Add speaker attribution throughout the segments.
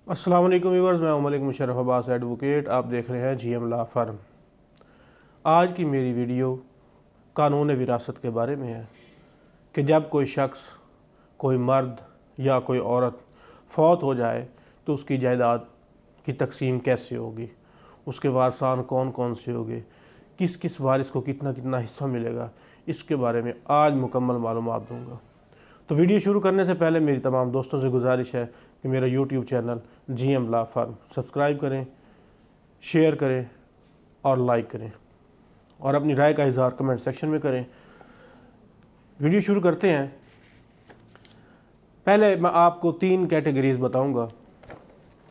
Speaker 1: अस्सलाम वालेकुम व्यूअर्स, मैं मलिक मुशर्रफ अब्बास एडवोकेट। आप देख रहे हैं जीएम लॉ फर्म। आज की मेरी वीडियो कानून विरासत के बारे में है कि जब कोई शख्स, कोई मर्द या कोई औरत फौत हो जाए तो उसकी जायदाद की तकसीम कैसे होगी, उसके वारसान कौन कौन से होंगे, किस किस वारिस को कितना कितना हिस्सा मिलेगा, इसके बारे में आज मुकम्मल मालूमात दूँगा। तो वीडियो शुरू करने से पहले मेरी तमाम दोस्तों से गुजारिश है कि मेरा YouTube channel GM law firm subscribe करें, शेयर करें और लाइक करें और अपनी राय का इज़हार कमेंट सेक्शन में करें। वीडियो शुरू करते हैं। पहले मैं आपको 3 कैटेगरीज़ बताऊंगा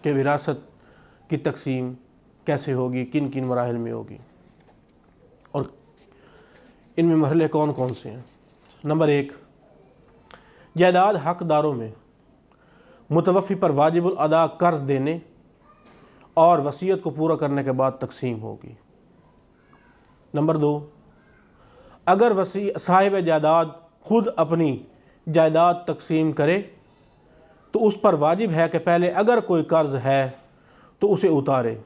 Speaker 1: कि विरासत की तकसीम कैसे होगी, किन किन मराहिल में होगी और इनमें मरहले कौन कौन से हैं। नंबर 1, जायदाद हकदारों में मुतवफ़ी पर वाजिबुल अदा कर्ज देने और वसीयत को पूरा करने के बाद तकसीम होगी। नंबर 2, अगर साहिब जायदाद खुद अपनी जायदाद तकसीम करे तो उस पर वाजिब है कि पहले अगर कोई कर्ज है तो उसे उतारे।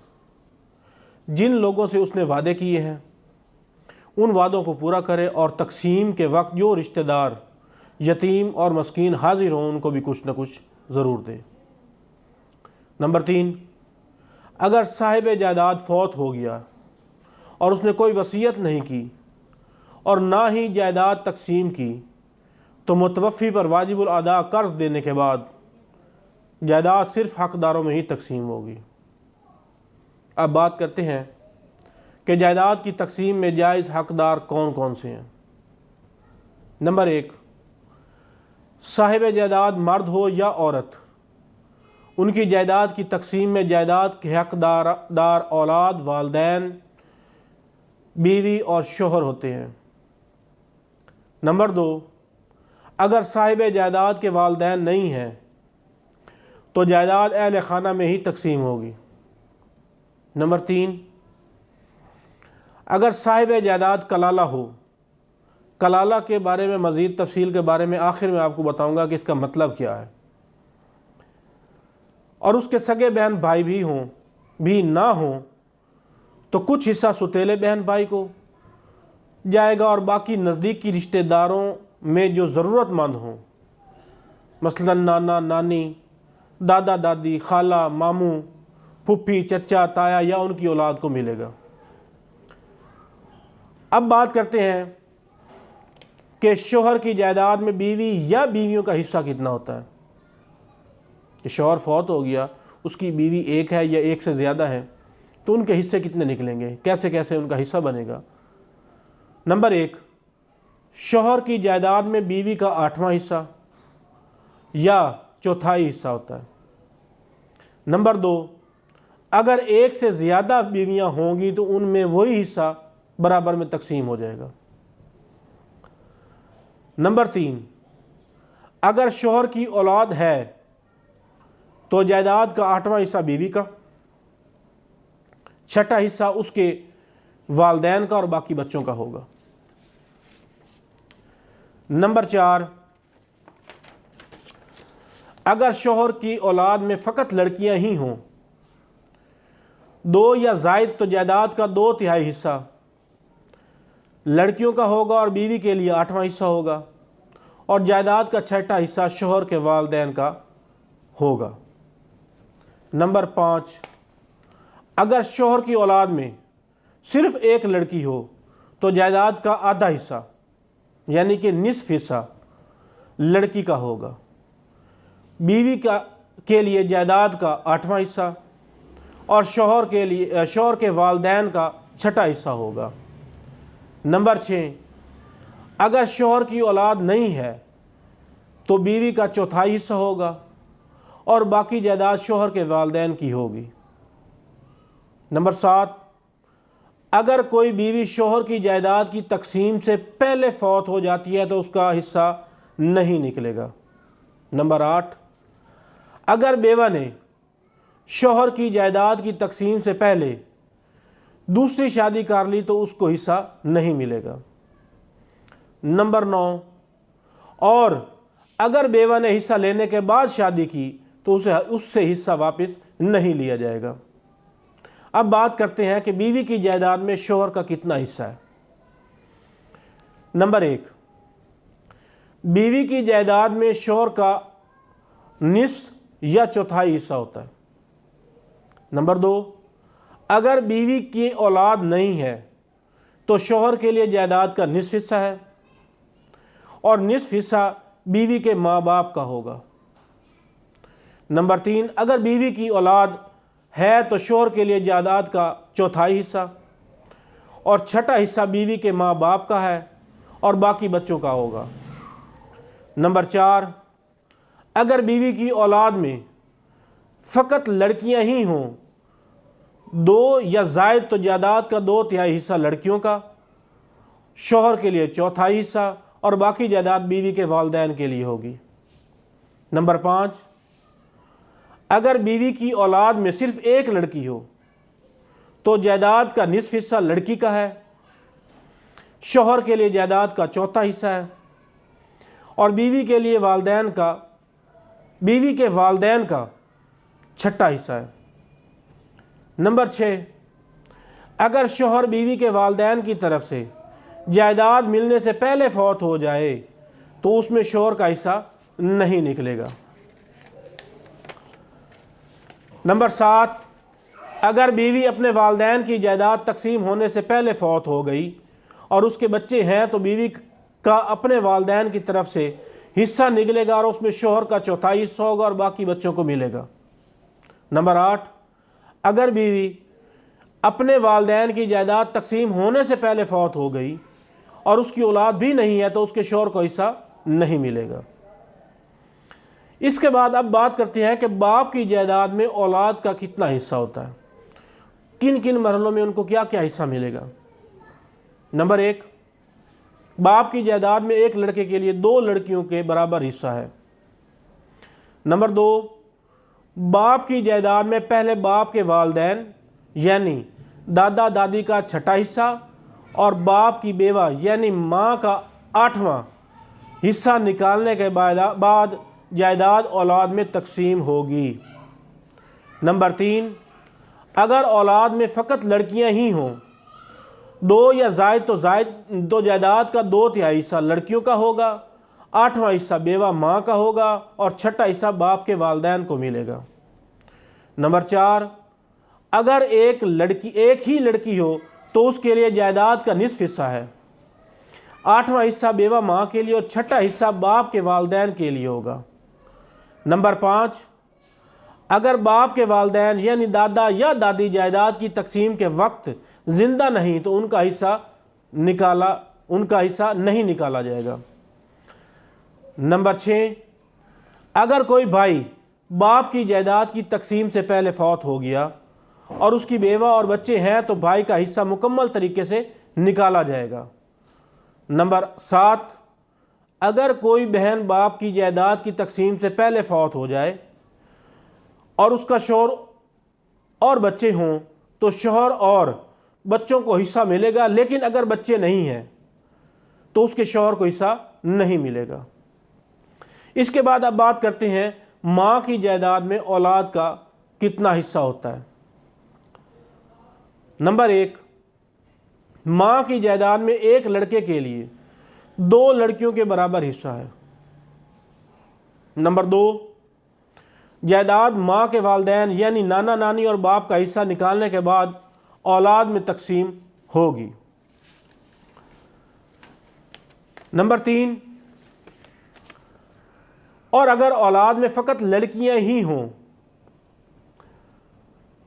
Speaker 1: जिन लोगों से उसने वादे किए हैं उन वादों को पूरा करे और तकसीम के वक्त जो रिश्तेदार यतीम और मस्कीन हाजिर हों उनको भी कुछ न कुछ ज़रूर दे। नंबर 3, अगर साहिब जायदाद फौत हो गया और उसने कोई वसीयत नहीं की और ना ही जायदाद तकसीम की तो मुतवफ़ी पर वाजिबुल अदा कर्ज देने के बाद जायदाद सिर्फ हकदारों में ही तकसीम होगी। अब बात करते हैं कि जायदाद की तकसीम में जायज़ हकदार कौन कौन से हैं। नंबर 1, साहिब जायदाद मर्द हो या औरत, उनकी जायदाद की तकसीम में जायदाद के हकदार औलाद, वालिदैन, बीवी और शोहर होते हैं। नंबर 2, अगर साहिब जायदाद के वालिदैन नहीं हैं तो जायदाद अहले खाना में ही तकसीम होगी। नंबर 3, अगर साहिब जायदाद कलाला हो, कलाला के बारे में मज़ीद तफसील के बारे में आखिर में आपको बताऊंगा कि इसका मतलब क्या है, और उसके सगे बहन भाई भी ना हों तो कुछ हिस्सा सुतेले बहन भाई को जाएगा और बाकी नज़दीकी रिश्तेदारों में जो ज़रूरतमंद हों, मसलन नाना नानी, दादा दादी, खाला मामू, फुप्पी, चचा, ताया या उनकी औलाद को मिलेगा। अब बात करते हैं कि शोहर की जायदाद में बीवी या बीवियों का हिस्सा कितना होता है। कि शोहर फौत हो गया, उसकी बीवी एक है या एक से ज़्यादा है, तो उनके हिस्से कितने निकलेंगे, कैसे कैसे उनका हिस्सा बनेगा। नंबर 1, शोहर की जायदाद में बीवी का 8वां हिस्सा या चौथाई हिस्सा होता है। नंबर 2, अगर एक से ज़्यादा बीवियां होंगी तो उनमें वही हिस्सा बराबर में तकसीम हो जाएगा। नंबर 3, अगर शोहर की औलाद है तो जायदाद का 8वां हिस्सा बीवी का, 6ठा हिस्सा उसके वालिदैन का और बाकी बच्चों का होगा। नंबर 4, अगर शोहर की औलाद में फ़कत लड़कियां ही हों, 2 या ज़ायद, तो जायदाद का 2/3 हिस्सा लड़कियों का होगा और बीवी के लिए 8वां हिस्सा होगा और जायदाद का 6ठा हिस्सा शोहर के वालिदैन का होगा। नंबर 5, अगर शोहर की औलाद में सिर्फ एक लड़की हो तो जायदाद का आधा हिस्सा यानी कि निस्फ हिस्सा लड़की का होगा। बीवी के लिए जायदाद का 8वां हिस्सा और शोहर के वालिदैन का 6ठा हिस्सा होगा। नंबर 6, अगर शोहर की औलाद नहीं है तो बीवी का 4थाई हिस्सा होगा और बाकी जायदाद शोहर के वालिदैन की होगी। नंबर 7, अगर कोई बीवी शोहर की जायदाद की तकसीम से पहले फौत हो जाती है तो उसका हिस्सा नहीं निकलेगा। नंबर 8, अगर बेवा ने शोहर की जायदाद की तकसीम से पहले दूसरी शादी कर ली तो उसको हिस्सा नहीं मिलेगा। नंबर 9, और अगर बेवा ने हिस्सा लेने के बाद शादी की तो उसे उससे हिस्सा वापस नहीं लिया जाएगा। अब बात करते हैं कि बीवी की जायदाद में शौहर का कितना हिस्सा है। नंबर 1, बीवी की जायदाद में शौहर का निस्फ या चौथाई हिस्सा होता है। नंबर 2, अगर बीवी की औलाद नहीं है तो शौहर के लिए जायदाद का निस्फ हिस्सा है और निस्फ हिस्सा बीवी के माँ बाप का होगा। नंबर 3, अगर बीवी की औलाद है तो शौहर के लिए जायदाद का चौथाई हिस्सा और छठा हिस्सा बीवी के माँ बाप का है और बाकी बच्चों का होगा। नंबर 4, अगर बीवी की औलाद में फ़कत लड़कियां ही हों, 2 या ज़ायद, तो जायदाद का 2/3 हिस्सा लड़कियों का, शौहर के लिए चौथाई हिस्सा और बाकी जायदाद बीवी के वालिदैन के लिए होगी। नंबर 5, अगर बीवी की औलाद में सिर्फ एक लड़की हो तो जायदाद का निस्फ हिस्सा लड़की का है, शौहर के लिए जायदाद का चौथा हिस्सा है और बीवी के वालिदैन का छठा हिस्सा है। नंबर 6, अगर शौहर बीवी के वालिदैन की तरफ से जायदाद मिलने से पहले फौत हो जाए तो उसमें शौहर का हिस्सा नहीं निकलेगा। नंबर 7, अगर बीवी अपने वालिदैन की जायदाद तकसीम होने से पहले फौत हो गई और उसके बच्चे हैं तो बीवी का अपने वालिदैन की तरफ से हिस्सा निकलेगा और उसमें शौहर का चौथाई हिस्सा होगा और बाकी बच्चों को मिलेगा। नंबर 8, अगर बीवी अपने वालिदैन की जायदाद तकसीम होने से पहले फौत हो गई और उसकी औलाद भी नहीं है तो उसके शौहर को हिस्सा नहीं मिलेगा। इसके बाद अब बात करते हैं कि बाप की जायदाद में औलाद का कितना हिस्सा होता है, किन किन मरहलों में उनको क्या क्या हिस्सा मिलेगा। नंबर 1, बाप की जायदाद में एक लड़के के लिए 2 लड़कियों के बराबर हिस्सा है। नंबर 2, बाप की जायदाद में पहले बाप के वालिदैन यानी दादा दादी का छठा हिस्सा और बाप की बेवा यानी माँ का 8वां हिस्सा निकालने के बाद जायदाद औलाद में तकसीम होगी। नंबर 3, अगर औलाद में फ़कत लड़कियां ही हों, 2 या ज़ायद तो जायदाद का 2/3 हिस्सा लड़कियों का होगा, 8वां हिस्सा बेवा माँ का होगा और छठा हिस्सा बाप के वालिदैन को मिलेगा। नंबर 4, अगर एक ही लड़की हो तो उसके लिए जायदाद का निस्फ हिस्सा है, 8वां हिस्सा बेवा माँ के लिए और छठा हिस्सा बाप के वालिदैन के लिए होगा। नंबर 5, अगर बाप के वालिदैन यानी दादा या दादी जायदाद की तकसीम के वक्त जिंदा नहीं तो उनका हिस्सा नहीं निकाला जाएगा। नंबर 6, अगर कोई भाई बाप की जायदाद की तकसीम से पहले फौत हो गया और उसकी बेवा और बच्चे हैं तो भाई का हिस्सा मुकम्मल तरीके से निकाला जाएगा। नंबर 7, अगर कोई बहन बाप की जायदाद की तकसीम से पहले फौत हो जाए और उसका शौहर और बच्चे हों तो शौहर और बच्चों को हिस्सा मिलेगा, लेकिन अगर बच्चे नहीं हैं तो उसके शौहर को हिस्सा नहीं मिलेगा। इसके बाद अब बात करते हैं माँ की जायदाद में औलाद का कितना हिस्सा होता है। नंबर 1, माँ की जायदाद में एक लड़के के लिए 2 लड़कियों के बराबर हिस्सा है। नंबर 2, जायदाद माँ के वालिदैन यानी नाना नानी और बाप का हिस्सा निकालने के बाद औलाद में तकसीम होगी। नंबर 3, और अगर औलाद में फ़कत लड़कियां ही हों,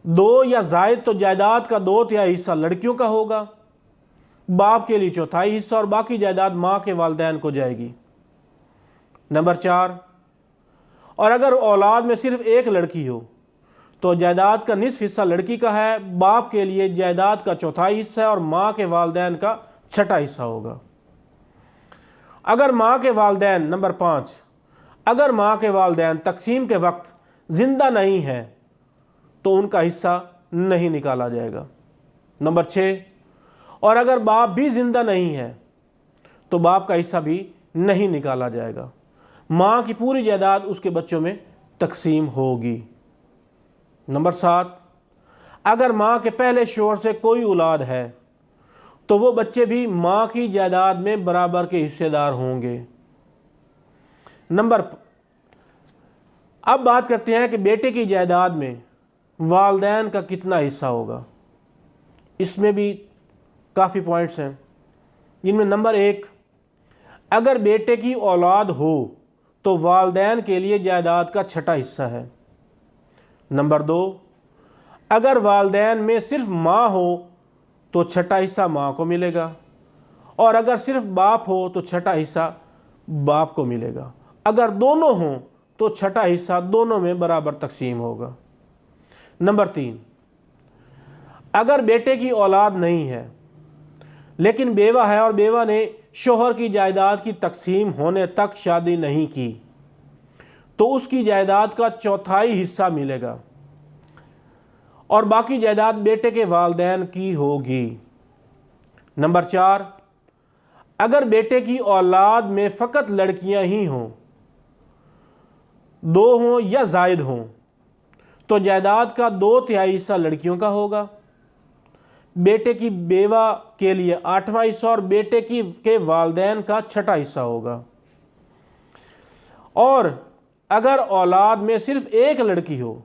Speaker 1: 2 या ज़ायद तो जायदाद का 2/3 हिस्सा लड़कियों का होगा, बाप के लिए चौथाई हिस्सा और बाकी जायदाद माँ के वालिदैन को जाएगी। नंबर 4, और अगर औलाद में सिर्फ एक लड़की हो तो जायदाद का निस्फ हिस्सा लड़की का है, बाप के लिए जायदाद का चौथाई हिस्सा है और माँ के वालिदैन का छठा हिस्सा होगा। अगर माँ के वालिदैन, नंबर 5, अगर माँ के वालिदैन तकसीम के वक्त ज़िंदा नहीं है तो उनका हिस्सा नहीं निकाला जाएगा। नंबर 6, और अगर बाप भी ज़िंदा नहीं है तो बाप का हिस्सा भी नहीं निकाला जाएगा। माँ की पूरी जायदाद उसके बच्चों में तकसीम होगी। नंबर 7, अगर माँ के पहले शोहर से कोई औलाद है तो वो बच्चे भी माँ की जायदाद में बराबर के हिस्सेदार होंगे। अब बात करते हैं कि बेटे की जायदाद में वालिदैन का कितना हिस्सा होगा। इसमें भी काफ़ी पॉइंट्स हैं, जिनमें नंबर 1, अगर बेटे की औलाद हो तो वालिदैन के लिए जायदाद का छठा हिस्सा है। नंबर 2, अगर वालिदैन में सिर्फ माँ हो तो छठा हिस्सा माँ को मिलेगा, और अगर सिर्फ बाप हो तो छठा हिस्सा बाप को मिलेगा। अगर दोनों हों तो छठा हिस्सा दोनों में बराबर तकसीम होगा। नंबर 3, अगर बेटे की औलाद नहीं है लेकिन बेवा है और बेवा ने शोहर की जायदाद की तकसीम होने तक शादी नहीं की तो उसकी जायदाद का चौथाई हिस्सा मिलेगा और बाकी जायदाद बेटे के वालिदैन की होगी। नंबर 4, अगर बेटे की औलाद में फ़कत लड़कियां ही हों, 2 हों या जायद हों, तो जायदाद का 2/3 हिस्सा लड़कियों का होगा, बेटे की बेवा के लिए 8वां हिस्सा और बेटे के वालिदैन का छठा हिस्सा होगा। और अगर औलाद में सिर्फ एक लड़की हो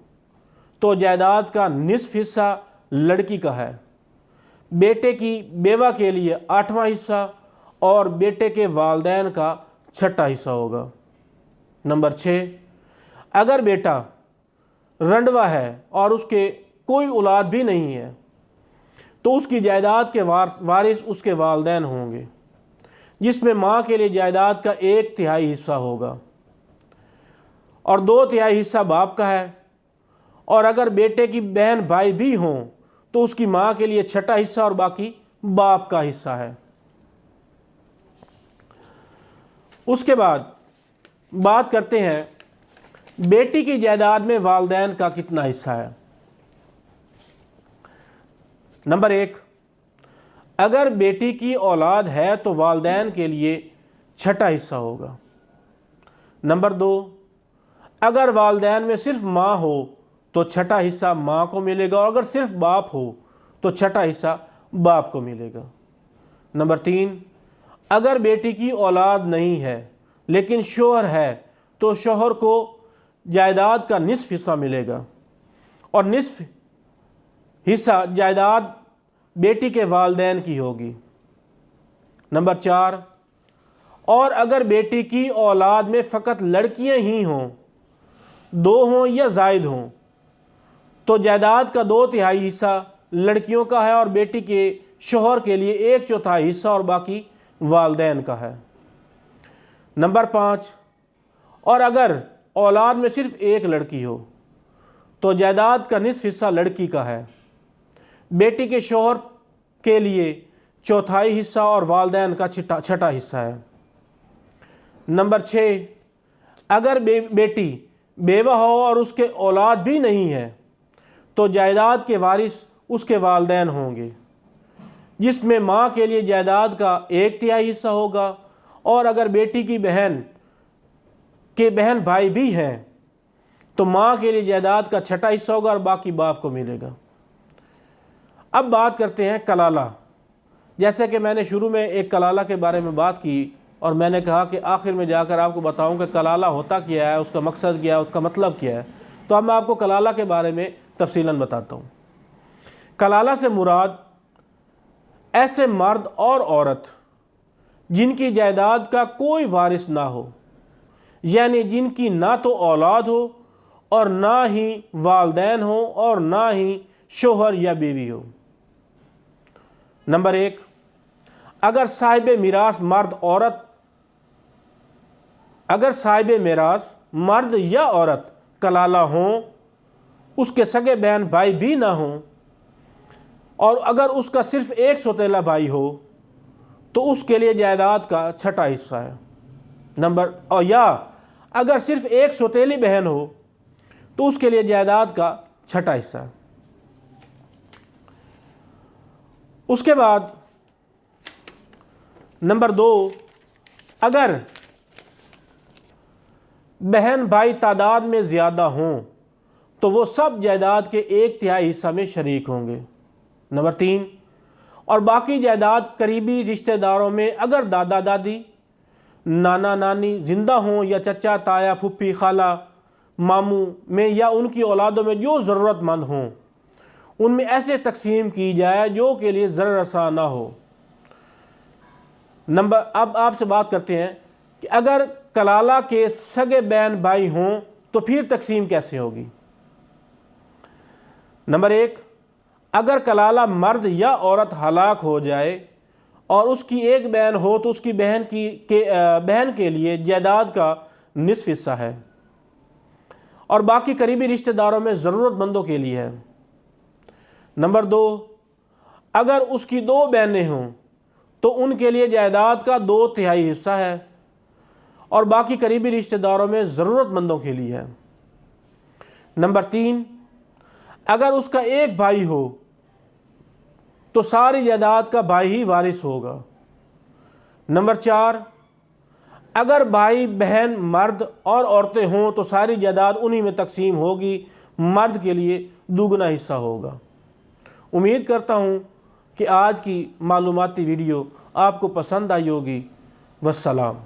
Speaker 1: तो जायदाद का निस्फ हिस्सा लड़की का है, बेटे की बेवा के लिए 8वां हिस्सा और बेटे के वालिदैन का छठा हिस्सा होगा। नंबर 6, अगर बेटा रंडवा है और उसके कोई औलाद भी नहीं है तो उसकी जायदाद के वारिस उसके वालिदैन होंगे, जिसमें माँ के लिए जायदाद का 1/3 हिस्सा होगा और 2/3 हिस्सा बाप का है, और अगर बेटे की बहन भाई भी हों तो उसकी माँ के लिए छठा हिस्सा और बाकी बाप का हिस्सा है। उसके बाद बात करते हैं बेटी की जायदाद में वालिदैन का कितना हिस्सा है। नंबर 1, अगर बेटी की औलाद है तो वालिदैन के लिए छठा हिस्सा होगा। नंबर 2, अगर वालिदैन में सिर्फ माँ हो तो छठा हिस्सा माँ को मिलेगा, और अगर सिर्फ बाप हो तो छठा हिस्सा बाप को मिलेगा। नंबर 3, अगर बेटी की औलाद नहीं है लेकिन शोहर है तो शोहर को जायदाद का निस्फ हिस्सा मिलेगा और निस्फ हिस्सा जायदाद बेटी के वालिदैन की होगी। नंबर 4, और अगर बेटी की औलाद में फ़कत लड़कियां ही हों, 2 हों या जायद हों, तो जायदाद का 2/3 हिस्सा लड़कियों का है और बेटी के शोहर के लिए 1/4 हिस्सा और बाकी वालिदैन का है। नंबर 5, और अगर औलाद में सिर्फ एक लड़की हो तो जायदाद का निस्फ हिस्सा लड़की का है, बेटी के शोहर के लिए 1/4 हिस्सा और वालिदैन का छठा हिस्सा है। नंबर 6, अगर बेटी बेवा हो और उसके औलाद भी नहीं है तो जायदाद के वारिस उसके वालिदैन होंगे, जिसमें माँ के लिए जायदाद का 1/3 हिस्सा होगा, और अगर बेटी की बहन भाई भी हैं तो माँ के लिए जायदाद का छठा हिस्सा होगा और बाकी बाप को मिलेगा। अब बात करते हैं कलाला। जैसे कि मैंने शुरू में एक कलाला के बारे में बात की और मैंने कहा कि आखिर में जाकर आपको बताऊं कि कलाला होता क्या है, उसका मकसद क्या है, उसका मतलब क्या है, तो अब मैं आपको कलाला के बारे में तफसीलन बताता हूँ। कलाला से मुराद ऐसे मर्द और औरत जिनकी जायदाद का कोई वारिस ना हो, यानी जिनकी ना तो औलाद हो और ना ही वालिदैन हो और ना ही शोहर या बीवी हो। नंबर 1, अगर साहिब मिरास मर्द या औरत कलाला हों, उसके सगे बहन भाई भी ना हों, और अगर उसका सिर्फ एक सौतेला भाई हो तो उसके लिए जायदाद का छठा हिस्सा है। या अगर सिर्फ एक सौतेली बहन हो तो उसके लिए जायदाद का छठा हिस्सा है। उसके बाद नंबर 2, अगर बहन भाई तादाद में ज़्यादा हों तो वो सब जायदाद के 1/3 हिस्सा में शरीक होंगे। नंबर 3, और बाकी जायदाद करीबी रिश्तेदारों में अगर दादा दादी, नाना नानी ज़िंदा हों या चचा ताया फुप्पी खाला मामू में या उनकी औलादों में जो ज़रूरतमंद हों उनमें ऐसे तकसीम की जाए जो के लिए ज़र रसा ना हो। अब आपसे बात करते हैं कि अगर कलाला के सगे बहन भाई हों तो फिर तकसीम कैसे होगी। नंबर 1, अगर कलाला मर्द या औरत हलाक हो जाए और उसकी एक बहन हो तो उसकी बहन के लिए जायदाद का निस्फ हिस्सा है और बाकी करीबी रिश्तेदारों में ज़रूरतमंदों के लिए है। नंबर 2, अगर उसकी 2 बहनें हों तो उनके लिए जायदाद का 2/3 हिस्सा है और बाकी करीबी रिश्तेदारों में ज़रूरतमंदों के लिए है। नंबर 3, अगर उसका एक भाई हो तो सारी जायदाद का भाई ही वारिस होगा। नंबर 4, अगर भाई बहन मर्द और औरतें हों तो सारी जायदाद उन्हीं में तकसीम होगी, मर्द के लिए दुगना हिस्सा होगा। उम्मीद करता हूँ कि आज की मालूमाती वीडियो आपको पसंद आई होगी। वस्सलाम।